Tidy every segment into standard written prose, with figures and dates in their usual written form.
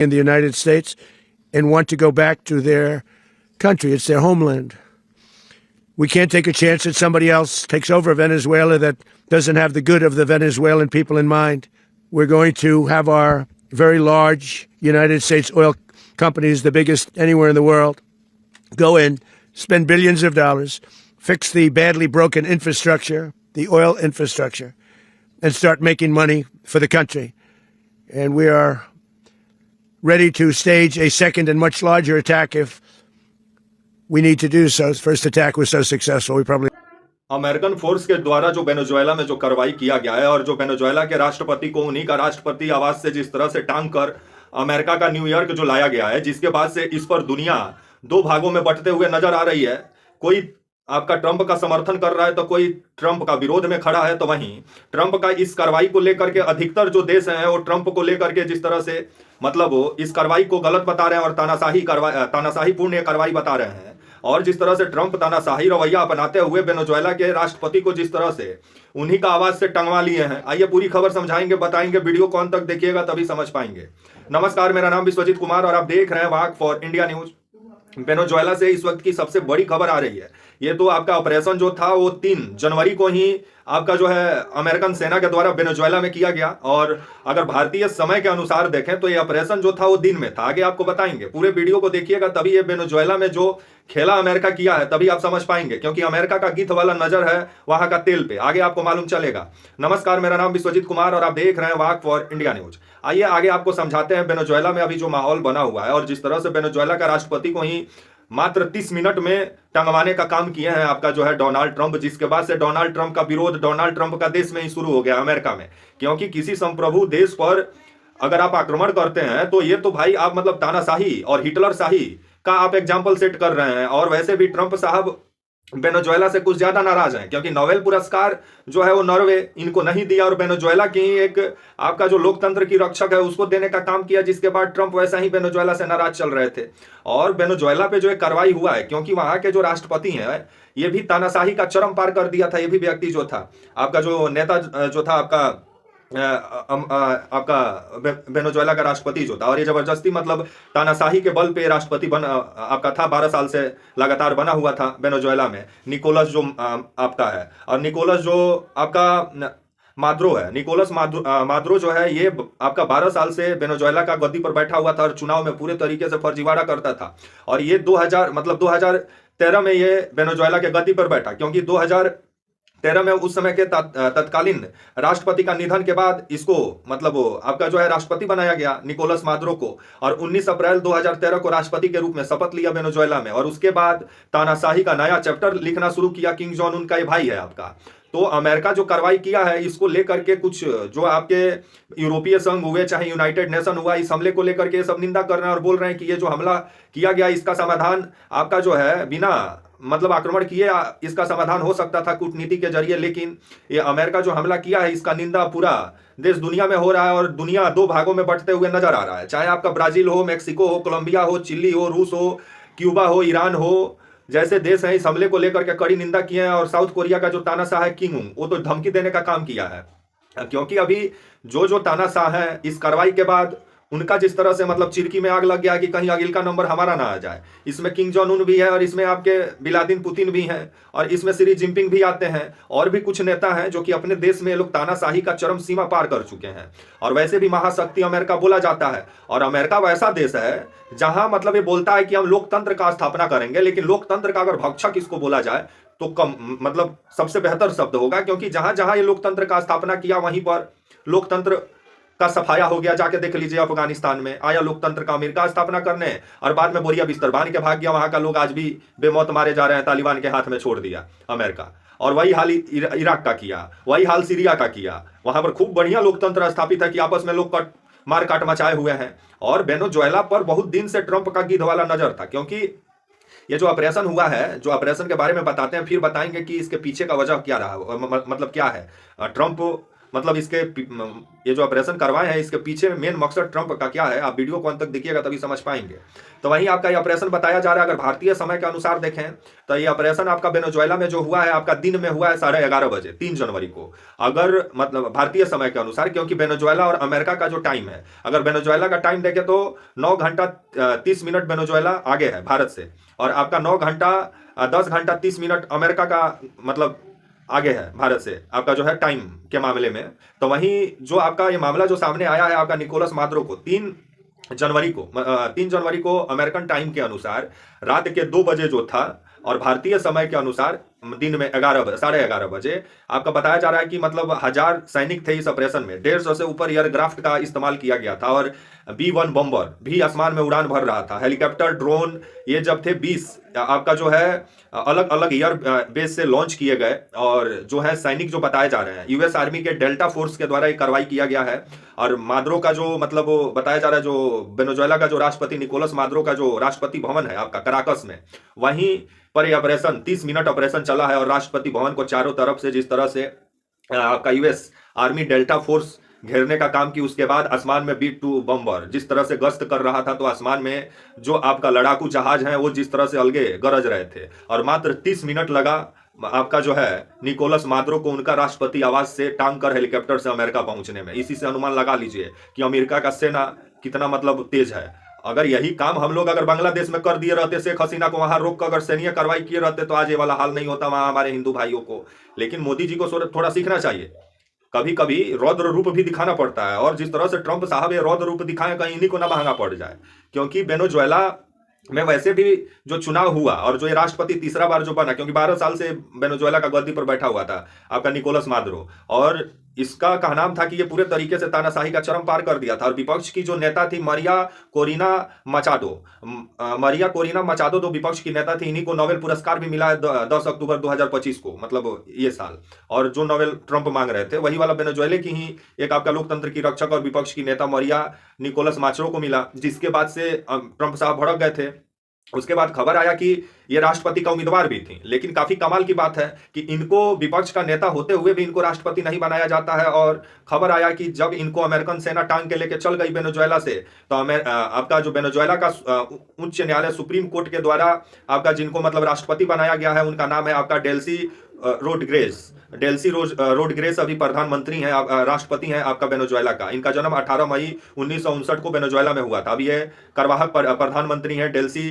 in the United States and want to go back to their country. It's their homeland. We can't take a chance that somebody else takes over Venezuela that doesn't have the good of the Venezuelan people in mind. We're going to have our very large United States oil companies, the biggest anywhere in the world, go in, spend billions of dollars, fix the badly broken infrastructure, the oil infrastructure, and start making money for the country. And we are ready to stage a second and much larger attack if we need to do so. First attack was so successful, we probably... American force के द्वारा जो Venezuela में जो कार्रवाई किया गया है और जो वेनेजुएला के राष्ट्रपति को उन्हीं का राष्ट्रपति आवास से जिस तरह से टांग कर अमेरिका का न्यूयॉर्क जो लाया गया है, जिसके बाद से इस पर दुनिया दो भागों में बंटते हुए नजर आ रही है। कोई आपका ट्रंप का समर्थन कर रहा है तो कोई ट्रंप का विरोध में खड़ा है, तो वहीं ट्रंप का इस कार्रवाई को लेकर के अधिकतर जो देश हैं वो ट्रंप को लेकर के जिस तरह से मतलब वो इस कार्रवाई को गलत बता रहे हैं और तानाशाही पूर्ण कार्रवाई बता रहे हैं। और जिस तरह से ट्रंप तानाशाही रवैया अपनाते हुए वेनेजुएला के राष्ट्रपति को जिस तरह से उन्हीं का आवाज से टंगवा लिए हैं, आइए पूरी खबर समझाएंगे, बताएंगे। वीडियो को अंत तक देखिएगा तभी समझ पाएंगे। नमस्कार, मेरा नाम विश्वजीत कुमार और आप देख रहे हैं वाक फॉर इंडिया न्यूज। वेनेजुएला से इस वक्त की सबसे बड़ी खबर आ रही है। ये तो आपका ऑपरेशन जो था वो 3 जनवरी को ही आपका जो है अमेरिकन सेना के द्वारा वेनेजुएला में किया गया, और अगर भारतीय समय के अनुसार देखें तो ये ऑपरेशन जो था वो दिन में था। आगे आपको बताएंगे, पूरे वीडियो को देखिएगा तभी ये वेनेजुएला में जो खेला अमेरिका किया है तभी आप समझ पाएंगे, क्योंकि अमेरिका का गीत वाला नजर है वहां का तेल पे। आगे आपको मालूम चलेगा। नमस्कार, मेरा नाम विश्वजीत कुमार और आप देख रहे हैं वाक फॉर इंडिया न्यूज। आइए आगे आपको समझाते हैं वेनेजुएला में अभी जो माहौल बना हुआ है और जिस तरह से वेनेजुएला का राष्ट्रपति को ही मात्र 30 मिनट में टंगवाने का काम किए हैं आपका जो है डोनाल्ड ट्रंप, जिसके बाद से डोनाल्ड ट्रंप का विरोध डोनाल्ड ट्रंप का देश में ही शुरू हो गया, अमेरिका में। क्योंकि किसी संप्रभु देश पर अगर आप आक्रमण करते हैं तो ये तो भाई आप मतलब तानाशाही और हिटलर शाही का आप एग्जाम्पल सेट कर रहे हैं। और वैसे भी ट्रंप साहब वेनेजुएला से कुछ ज्यादा नाराज हैं, क्योंकि नोबेल पुरस्कार जो है वो नॉर्वे इनको नहीं दिया और वेनेजुएला की ही एक आपका जो लोकतंत्र की रक्षक है उसको देने का काम किया, जिसके बाद ट्रंप वैसा ही वेनेजुएला से नाराज चल रहे थे। और वेनेजुएला पे जो एक कार्रवाई हुआ है, क्योंकि वहां के जो राष्ट्रपति हैं ये भी तानाशाही का चरम पार कर दिया था। ये भी व्यक्ति जो था आपका जो नेता जो था आपका वेनेजुएला का राष्ट्रपति जो था, और ये जबरदस्ती मतलब तानाशाही के बल पे राष्ट्रपति बना आपका था, 12 साल से लगातार बना हुआ था वेनेजुएला में। निकोलस जो आपका है, और निकोलस जो आपका माद्रो है, निकोलस माद्रो जो है ये आपका 12 साल से वेनेजुएला का गद्दी पर बैठा हुआ था और चुनाव में पूरे तरीके से फर्जीवाड़ा करता था। और ये 2013 में ये वेनेजुएला के गद्दी पर बैठा, क्योंकि 2013 में उस समय के तत्कालीन राष्ट्रपति का निधन के बाद इसको मतलब वो आपका जो है राष्ट्रपति बनाया गया निकोलस मादुरो को, और 19 अप्रैल 2013 को राष्ट्रपति के रूप में शपथ लिया वेनेजुएला में। और उसके बाद तानाशाही का नया चैप्टर लिखना शुरू किया। किंग जॉन उनका ये भाई है आपका। तो अमेरिका जो कार्रवाई किया है इसको लेकर के कुछ जो आपके यूरोपीय संघ हुए चाहे यूनाइटेड नेशन हुआ, इस हमले को लेकर के सब निंदा कर रहे हैं और बोल रहे हैं कि ये जो हमला किया गया इसका समाधान आपका जो है बिना मतलब आक्रमण किए इसका समाधान हो सकता था कूटनीति के जरिए। लेकिन ये अमेरिका जो हमला किया है इसका निंदा पूरा देश दुनिया में हो रहा है, और दुनिया 2 भागों में बंटते हुए नजर आ रहा है। चाहे आपका ब्राजील हो, मेक्सिको हो, कोलंबिया हो, चिली हो, रूस हो, क्यूबा हो, ईरान हो, जैसे देश हैं इस हमले को लेकर के कड़ी निंदा किए हैं। और साउथ कोरिया का जो तानाशाह है किंग वो तो धमकी देने का काम किया है, क्योंकि अभी जो तानाशाह है इस कार्रवाई के बाद उनका जिस तरह से मतलब चिरकी में आग लग गया कि कहीं अगिल का नंबर हमारा ना आ जाए। इसमें किंग जॉन उन भी है, और इसमें आपके व्लादिमीर पुतिन भी हैं, और इसमें शी जिनपिंग भी आते हैं, और भी कुछ नेता हैं जो कि अपने देश में लोग तानाशाही का चरम सीमा पार कर चुके हैं। और वैसे भी महाशक्ति अमेरिका बोला जाता है, और अमेरिका वैसा देश है जहां मतलब ये बोलता है कि हम लोकतंत्र का स्थापना करेंगे, लेकिन लोकतंत्र का अगर भक्षक इसको बोला जाए तो कम मतलब सबसे बेहतर शब्द होगा, क्योंकि जहां जहां ये लोकतंत्र का स्थापना किया वहीं पर लोकतंत्र का सफाया हो गया। जाके देख लीजिए, अफगानिस्तान में आया लोकतंत्र का अमेरिका स्थापना करने, और बाद में बोरिया बिस्तर बांध के भाग गया। वहां का लोग आज भी बेमौत मारे जा रहे हैं, तालिबान के हाथ में छोड़ दिया अमेरिका। और वही हाल इराक का किया, वही हाल सीरिया का किया। वहां पर खूब बढ़िया लोकतंत्र स्थापित है कि आपस में लोग मार काट मचाए हुए हैं। और वेनेजुएला पर बहुत दिन से ट्रंप का गिद्ध वाला नजर था, क्योंकि ये जो ऑपरेशन हुआ है, जो ऑपरेशन के बारे में बताते हैं, फिर बताएंगे कि इसके पीछे का वजह क्या रहा, मतलब क्या है। ट्रंप मतलब ये जो ऑपरेशन करवाए हैं इसके पीछे मेन मकसद ट्रंप का क्या है, आप वीडियो को अंत तक देखिएगा तभी समझ पाएंगे। तो वहीं आपका ये ऑपरेशन बताया जा रहा है, अगर भारतीय समय के अनुसार देखें तो ये ऑपरेशन आपका वेनेजुएला में जो हुआ है आपका दिन में हुआ है 11:30 बजे 3 जनवरी को, अगर मतलब भारतीय समय के अनुसार, क्योंकि वेनेजुएला और अमेरिका का जो टाइम है, अगर वेनेजुएला का टाइम देखें तो 9 घंटा 30 मिनट वेनेजुएला आगे है भारत से, और आपका 10 घंटा 30 मिनट अमेरिका का मतलब आगे है भारत से, आपका जो है टाइम के मामले में। तो वहीं जो आपका ये मामला जो सामने आया है आपका निकोलस मादुरो को 3 जनवरी को अमेरिकन टाइम के अनुसार रात के 2 बजे जो था, और भारतीय समय के अनुसार दिन में 11:30 बजे आपका बताया जा रहा है कि मतलब 1000 सैनिक थे इस ऑपरेशन में, 150 से ऊपर एयरक्राफ्ट का इस्तेमाल किया गया था, और B-1 बम्बर भी आसमान में उड़ान भर रहा था, हेलीकॉप्टर, ड्रोन, ये जब थे 20 आपका जो है अलग अलग एयर बेस से लॉन्च किए गए, और जो है सैनिक जो बताए जा रहे हैं यूएस आर्मी के डेल्टा फोर्स के द्वारा ये कार्रवाई किया गया है। और मादुरो का जो मतलब वो बताया जा रहा है, जो वेनेजुएला का जो राष्ट्रपति निकोलस मादुरो का जो राष्ट्रपति भवन है आपका कराकस में, वहीं पर ये ऑपरेशन 30 मिनट ऑपरेशन चला है, और राष्ट्रपति भवन को चारों तरफ से जिस तरह से आपका यूएस आर्मी डेल्टा फोर्स घेरने का काम की, उसके बाद आसमान में B-2 बम्बर जिस तरह से गश्त कर रहा था, तो आसमान में जो आपका लड़ाकू जहाज हैं वो जिस तरह से अलगे गरज रहे थे, और मात्र 30 मिनट लगा आपका जो है निकोलस मादुरो को उनका राष्ट्रपति आवास से टांग कर हेलीकॉप्टर से अमेरिका पहुंचने में। इसी से अनुमान लगा लीजिए कि अमेरिका का सेना कितना मतलब तेज है। अगर यही काम हम लोग अगर बांग्लादेश में कर दिए रहते, शेख हसीना को वहां रोक कर अगर सैन्य कार्रवाई किए रहते, तो आज ये वाला हाल नहीं होता वहां हमारे हिंदू भाइयों को। लेकिन मोदी जी को थोड़ा सीखना चाहिए, कभी कभी रौद्र रूप भी दिखाना पड़ता है, और जिस तरह से ट्रंप साहब ये रौद्र रूप दिखाएं कहीं इन्हीं को ना महंगा पड़ जाए। क्योंकि वेनेजुएला में वैसे भी जो चुनाव हुआ और जो ये राष्ट्रपति तीसरा बार जो बना, क्योंकि 12 साल से वेनेजुएला का गद्दी पर बैठा हुआ था आपका निकोलस मादुरो, और इसका कहनाम था कि ये पूरे तरीके से तानाशाही का चरम पार कर दिया था। और विपक्ष की जो नेता थी मारिया कोरिना मचाडो दो विपक्ष की नेता थी, इन्हीं को नोबेल पुरस्कार भी मिला है 10 अक्टूबर 2025 को, मतलब ये साल। और जो नोबेल ट्रंप मांग रहे थे वही वाला वेनेजुएला की ही एक आपका लोकतंत्र की रक्षक और विपक्ष की नेता मारिया निकोलस माचरो को मिला, जिसके बाद से ट्रंप साहब भड़क गए थे। उसके बाद खबर आया कि ये राष्ट्रपति का उम्मीदवार भी थी, लेकिन काफी कमाल की बात है कि इनको विपक्ष का नेता होते हुए भी इनको राष्ट्रपति नहीं बनाया जाता है। और खबर आया कि जब इनको अमेरिकन सेना टांग के लेके चल गई वेनेजुएला से, तो आपका जो वेनेजुएला का उच्च न्यायालय सुप्रीम कोर्ट के द्वारा आपका जिनको मतलब राष्ट्रपति बनाया गया है, उनका नाम है आपका डेल्सी रोड्रिगेज अभी प्रधानमंत्री हैं, राष्ट्रपति हैं आपका वेनेजुएला का। इनका जन्म 18 मई 1959 को वेनेजुएला में हुआ था। अभी ये कार्यवाहक प्रधानमंत्री हैं डेल्सी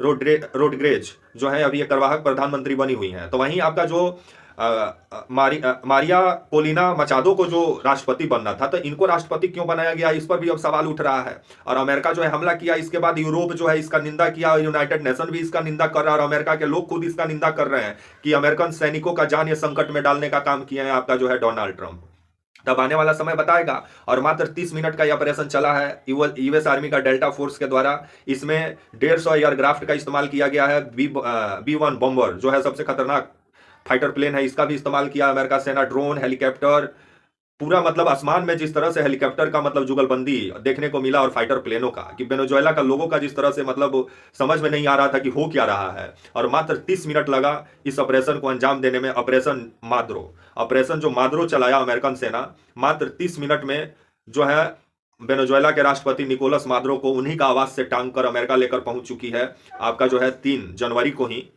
रोड्रिगेज जो है, अभी ये कार्यवाहक प्रधानमंत्री बनी हुई हैं। तो वहीं आपका जो मारिया कोलिना मचाडो को जो राष्ट्रपति बनना था, तो इनको राष्ट्रपति क्यों बनाया गया, इस पर भी अब सवाल उठ रहा है। और अमेरिका जो है हमला किया, इसके बाद यूरोप जो है इसका निंदा किया, और यूनाइटेड नेशन भी इसका निंदा कर रहा है, और अमेरिका के लोग खुद इसका निंदा कर रहे हैं कि अमेरिकन सैनिकों का जान ये संकट में डालने का काम किया है आपका जो है डोनाल्ड ट्रंप। तब आने वाला समय बताएगा। और मात्र 30 मिनट का यह ऑपरेशन चला है यूएस आर्मी का डेल्टा फोर्स के द्वारा। इसमें 150 एयरक्राफ्ट का इस्तेमाल किया गया है। B-1 बम्बर जो है सबसे खतरनाक फाइटर प्लेन है, इसका भी इस्तेमाल किया अमेरिका सेना। ड्रोन, हेलीकॉप्टर, पूरा मतलब आसमान में जिस तरह से हेलीकॉप्टर का मतलब जुगलबंदी देखने को मिला, और फाइटर प्लेनों का, कि वेनेजुएला का लोगों का जिस तरह से मतलब समझ में नहीं आ रहा था कि हो क्या रहा है। और मात्र 30 मिनट लगा इस ऑपरेशन को अंजाम देने में। ऑपरेशन जो मादुरो चलाया अमेरिकन सेना, मात्र 30 मिनट में जो है वेनेजुएला के राष्ट्रपति निकोलस मादुरो को उन्हीं का आवास से टांग कर अमेरिका लेकर पहुंच चुकी है आपका जो है 3 जनवरी को ही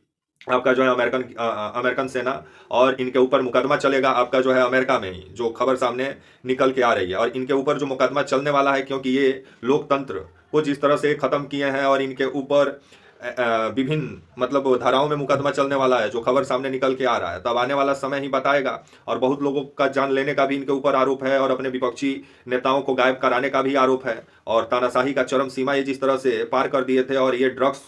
आपका जो है अमेरिकन सेना। और इनके ऊपर मुकदमा चलेगा आपका जो है अमेरिका में ही, जो खबर सामने निकल के आ रही है। और इनके ऊपर जो मुकदमा चलने वाला है, क्योंकि ये लोकतंत्र को जिस तरह से खत्म किए हैं, और इनके ऊपर विभिन्न मतलब धाराओं में मुकदमा चलने वाला है, जो खबर सामने निकल के आ रहा है। तब आने वाला समय ही बताएगा। और बहुत लोगों का जान लेने का भी इनके ऊपर आरोप है, और अपने विपक्षी नेताओं को गायब कराने का भी आरोप है। और तानाशाही का चरम सीमा ये जिस तरह से पार कर दिए थे, और ये ड्रग्स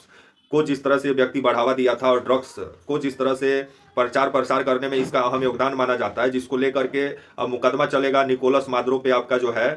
को जिस तरह से व्यक्ति बढ़ावा दिया था, और ड्रग्स को जिस तरह से प्रचार प्रसार करने में इसका अहम योगदान माना जाता है, जिसको लेकर के अब मुकदमा चलेगा निकोलस मादुरो पे आपका जो है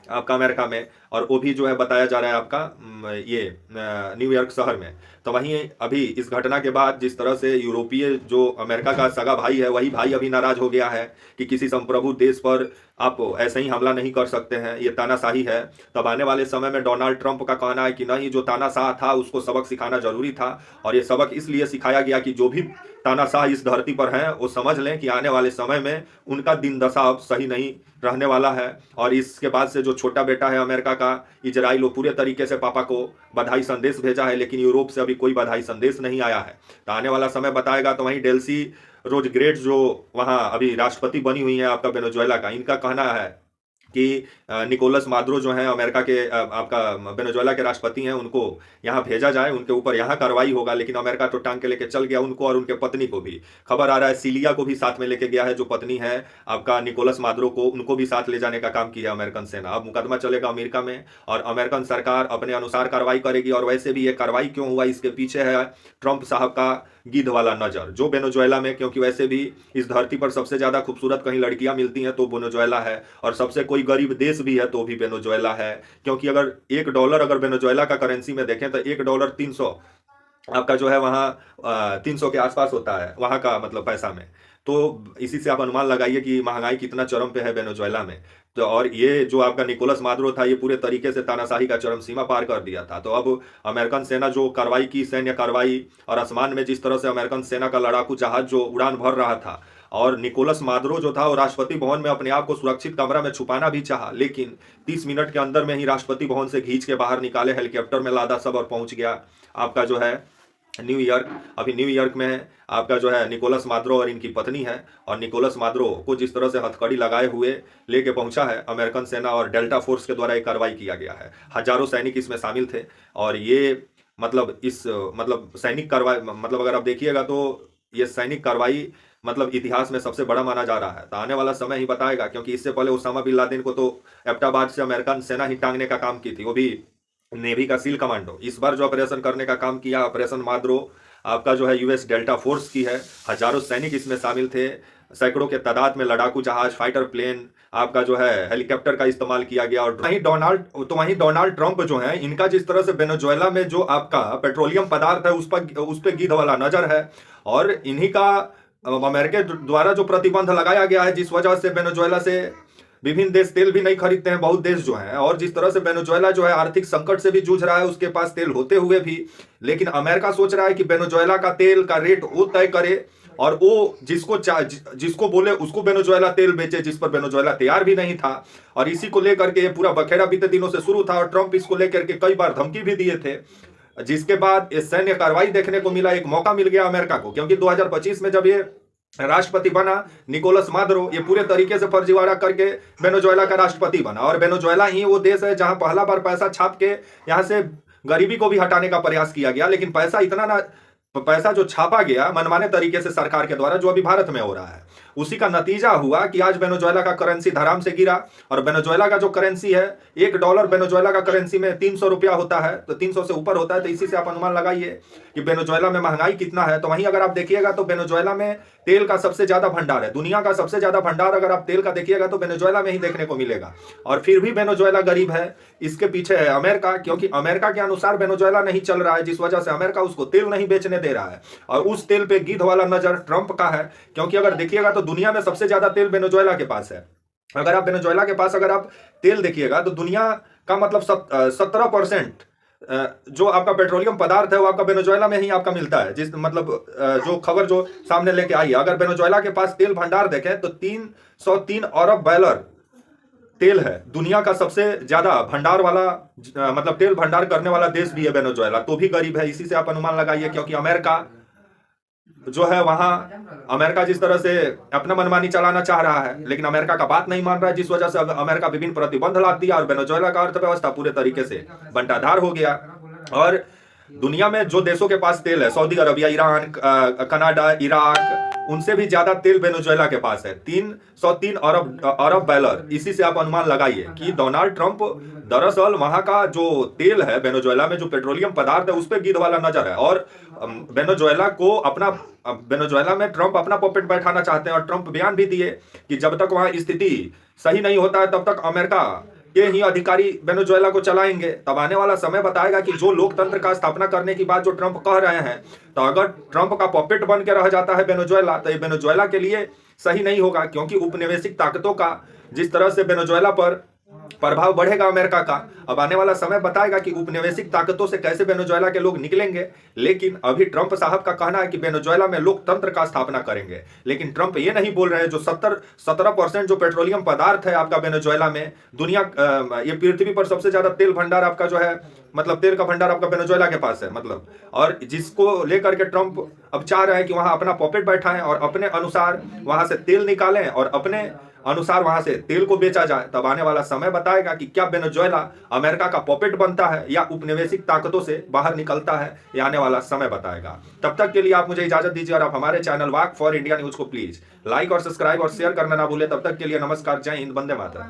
आपका अमेरिका में। और वो भी जो है बताया जा रहा है आपका ये न्यूयॉर्क शहर में। तो वहीं अभी इस घटना के बाद जिस तरह से यूरोपीय जो अमेरिका का सगा भाई है, वही भाई अभी नाराज हो गया है कि किसी संप्रभु देश पर आप ऐसे ही हमला नहीं कर सकते हैं, ये तानाशाही है। तब आने वाले समय में डोनाल्ड ट्रंप का कहना है कि नहीं, जो तानाशाह था उसको सबक सिखाना जरूरी था, और ये सबक इसलिए सिखाया गया कि जो भी तानाशाह इस धरती पर हैं वो समझ लें कि आने वाले समय में उनका दिन दशा अब सही नहीं रहने वाला है। और इसके बाद से जो छोटा बेटा है अमेरिका का, इजराइल, वो पूरे तरीके से पापा को बधाई संदेश भेजा है, लेकिन यूरोप से अभी कोई बधाई संदेश नहीं आया है। तो आने वाला समय बताएगा। तो वहीं डेल्सी रोजग्रेट जो वहाँ अभी राष्ट्रपति बनी हुई है आपका वेनेजुएला का, इनका कहना है कि निकोलस मादुरो जो हैं अमेरिका के आपका वेनेजुएला के राष्ट्रपति हैं, उनको यहाँ भेजा जाए, उनके ऊपर यहाँ कार्रवाई होगा। लेकिन अमेरिका तो टांग के लेके चल गया उनको और उनके पत्नी को भी। खबर आ रहा है सिलिया को भी साथ में लेके गया है, जो पत्नी है आपका निकोलस मादुरो को, उनको भी साथ ले जाने का काम किया अमेरिकन सेना। अब मुकदमा चलेगा अमेरिका में और अमेरिकन सरकार अपने अनुसार कार्रवाई करेगी। और वैसे भी ये कार्रवाई क्यों हुआ, इसके पीछे है ट्रंप साहब का गिद्ध वाला नजर, जो वेनेजुएला में, क्योंकि वैसे भी इस धरती पर सबसे ज्यादा खूबसूरत कहीं लड़कियां मिलती हैं तो वेनेजुएला है, और सबसे कोई गरीब देश भी है तो भी वेनेजुएला है। क्योंकि अगर $1 अगर वेनेजुएला का करेंसी में देखें तो $1 300 आपका जो है वहाँ 300 के आसपास होता है वहाँ का मतलब पैसा में। तो इसी से आप अनुमान लगाइए कि महंगाई कितना चरम पे है वेनेजुएला में। तो और ये जो आपका निकोलस मादुरो था, ये पूरे तरीके से तानाशाही का चरम सीमा पार कर दिया था। तो अब अमेरिकन सेना जो कार्रवाई की, सैन्य कार्रवाई, और आसमान में जिस तरह से अमेरिकन सेना का लड़ाकू जहाज जो उड़ान भर रहा था, और निकोलस मादुरो जो था वो राष्ट्रपति भवन में अपने आप को सुरक्षित कमरा में छुपाना भी चाहा, लेकिन 30 मिनट के अंदर में ही राष्ट्रपति भवन से खींच के बाहर निकाले, हेलीकॉप्टर में लादा सब और पहुंच गया आपका जो है न्यूयॉर्क। अभी न्यूयॉर्क में आपका जो है निकोलस मादुरो और इनकी पत्नी है, और निकोलस मादुरो को जिस तरह से हथकड़ी लगाए हुए लेके पहुंचा है अमेरिकन सेना, और डेल्टा फोर्स के द्वारा एक कार्रवाई किया गया है। हजारों सैनिक इसमें शामिल थे, और ये मतलब इस मतलब सैनिक कार्रवाई मतलब अगर आप देखिएगा तो ये सैनिक कार्रवाई मतलब इतिहास में सबसे बड़ा माना जा रहा है। तो आने वाला समय ही बताएगा, क्योंकि इससे पहले उसामा बिन लादेन को तो एबटाबाद से अमेरिकन सेना ही टांगने का काम की थी, वो भी नेवी का सील कमांडो। इस बार जो ऑपरेशन करने का काम किया, ऑपरेशन मादुरो आपका जो है यूएस डेल्टा फोर्स की है। हजारों सैनिक इसमें शामिल थे, सैकड़ों के तादाद में लड़ाकू जहाज, फाइटर प्लेन, आपका जो है हेलीकॉप्टर का इस्तेमाल किया गया। और वहीं डोनाल्ड ट्रंप जो है, इनका जिस तरह से वेनेजुएला में जो आपका पेट्रोलियम पदार्थ है उस पर गिद्ध वाला नजर है, और इन्हीं का अमेरिका द्वारा जो प्रतिबंध लगाया गया है, जिस वजह से वेनेजुएला से विभिन्न देश तेल भी नहीं खरीदते हैं, बहुत देश जो हैं। और जिस तरह से वेनेजुएला जो है आर्थिक संकट से भी जूझ रहा है, उसके पास तेल होते हुए भी, लेकिन अमेरिका सोच रहा है कि वेनेजुएला का तेल का रेट वो तय करे, और वो जिसको बोले उसको वेनेजुएला तेल बेचे, जिस पर वेनेजुएला तैयार भी नहीं था। और इसी को लेकर के ये पूरा बखेड़ा बीते दिनों से शुरू था, और ट्रंप इसको लेकर के कई बार धमकी भी दिए थे, जिसके बाद ये सैन्य कार्रवाई देखने को मिला। एक मौका मिल गया अमेरिका को, क्योंकि 2025 में जब ये राष्ट्रपति बना निकोलस मादुरो, ये पूरे तरीके से फर्जीवाड़ा करके वेनेजुएला का राष्ट्रपति बना। और वेनेजुएला ही वो देश है जहां पहला बार पैसा छाप के यहां से गरीबी को भी हटाने का प्रयास किया गया, लेकिन पैसा जो छापा गया मनमाने तरीके से सरकार के द्वारा, जो अभी भारत में हो रहा है, उसी का नतीजा हुआ कि आज वेनेजुएला का करेंसी धराम से गिरा। और वेनेजुएला का जो करेंसी है, $1 वेनेजुएला का करेंसी में 300 रुपया होता है, तो 300 से ऊपर होता है। तो इसी से आप अनुमान लगाइए कि वेनेजुएला में महंगाई कितना है। तो वहीं अगर आप देखिएगा तो वेनेजुएला में तेल का सबसे ज्यादा भंडार है, दुनिया का सबसे ज्यादा भंडार अगर आप तेल का देखिएगा तो वेनेजुएला में ही देखने को मिलेगा। और फिर भी वेनेजुएला गरीब है, इसके पीछे है अमेरिका, क्योंकि अमेरिका के अनुसार वेनेजुएला नहीं चल रहा है, जिस वजह से अमेरिका उसको तेल नहीं बेचने दे रहा है। और उस तेल पे गिद्ध वाला नजर ट्रंप का है, क्योंकि अगर देखिएगा तो दुनिया में सबसे ज्यादा तेल वेनेजुएला के पास है। अगर आप वेनेजुएला के पास अगर आप तेल देखिएगा तो दुनिया का मतलब 17% जो आपका पेट्रोलियम पदार्थ है वो आपका वेनेजुएला में ही आपका मिलता है। जिस मतलब जो खबर जो सामने लेके आई है, अगर वेनेजुएला के पास तेल भंडार देखें तो 303 अरब बैरल तेल है। दुनिया का सबसे ज्यादा भंडार वाला मतलब तेल भंडार करने वाला देश भी है वेनेजुएला, तो भी गरीब है। इसी से आप अनुमान लगाइए, क्योंकि अमेरिका जो है वहां अमेरिका जिस तरह से अपना मनमानी चलाना चाह रहा है, लेकिन अमेरिका का बात नहीं मान रहा है, जिस वजह से अमेरिका विभिन्न प्रतिबंध ला दिया और वेनेजुएला का अर्थव्यवस्था पूरे तरीके से बंटाधार हो गया। और दुनिया में जो देशों के पास तेल है, Saudi Arabia, Iran, Canada, Iraq, उनसे भी ज्यादा तेल वेनेजुएला के पास है, 303 अरब बैरल। इसी से आप अनुमान लगाइए कि डोनाल्ड ट्रंप दरअसल वहां का जो तेल है वेनेजुएला में, जो पेट्रोलियम पदार्थ है, उस पर गिद्ध वाला नजर है। और वेनेजुएला में ट्रंप अपना पॉकेट बैठाना चाहते हैं। और ट्रंप बयान भी दिए कि जब तक वहां स्थिति सही नहीं होता है तब तक अमेरिका के ही अधिकारी वेनेजुएला को चलाएंगे, तब आने वाला समय बताएगा कि जो लोकतंत्र का स्थापना करने की बात जो ट्रंप कह रहे हैं, तो अगर ट्रंप का पॉपेट बन के रह जाता है वेनेजुएला, तो ये वेनेजुएला के लिए सही नहीं होगा, क्योंकि उपनिवेशिक ताकतों का जिस तरह से वेनेजुएला पर प्रभाव बढ़ेगा अमेरिका का, अब आने वाला समय बताएगा कि उपनिवेशिक ताकतों से कैसे वेनेजुएला के लोग निकलेंगे। लेकिन अभी ट्रंप साहब का कहना है कि वेनेजुएला में लोकतंत्र का स्थापना करेंगे, लेकिन ट्रंप ये नहीं बोल रहे हैं जो 17% जो पेट्रोलियम पदार्थ है आपका वेनेजुएला में, दुनिया ये पृथ्वी पर सबसे ज्यादा तेल भंडार आपका जो है, मतलब तेल का भंडार आपका वेनेजुएला के पास है, मतलब, और जिसको लेकर के ट्रंप अब चाह रहे हैं कि वहां अपना पॉकेट बैठाएं और अपने अनुसार वहां से तेल निकालें और अपने अनुसार वहां से तेल को बेचा जाए। तब आने वाला समय बताएगा कि क्या वेनेजुएला अमेरिका का पॉपेट बनता है या उपनिवेशिक ताकतों से बाहर निकलता है, ये आने वाला समय बताएगा। तब तक के लिए आप मुझे इजाजत दीजिए और आप हमारे channel walk for India news को प्लीज लाइक और सब्सक्राइब और शेयर करना ना भूलें। तब तक के लिए नमस्कार, जय हिंद, वंदे मातरम।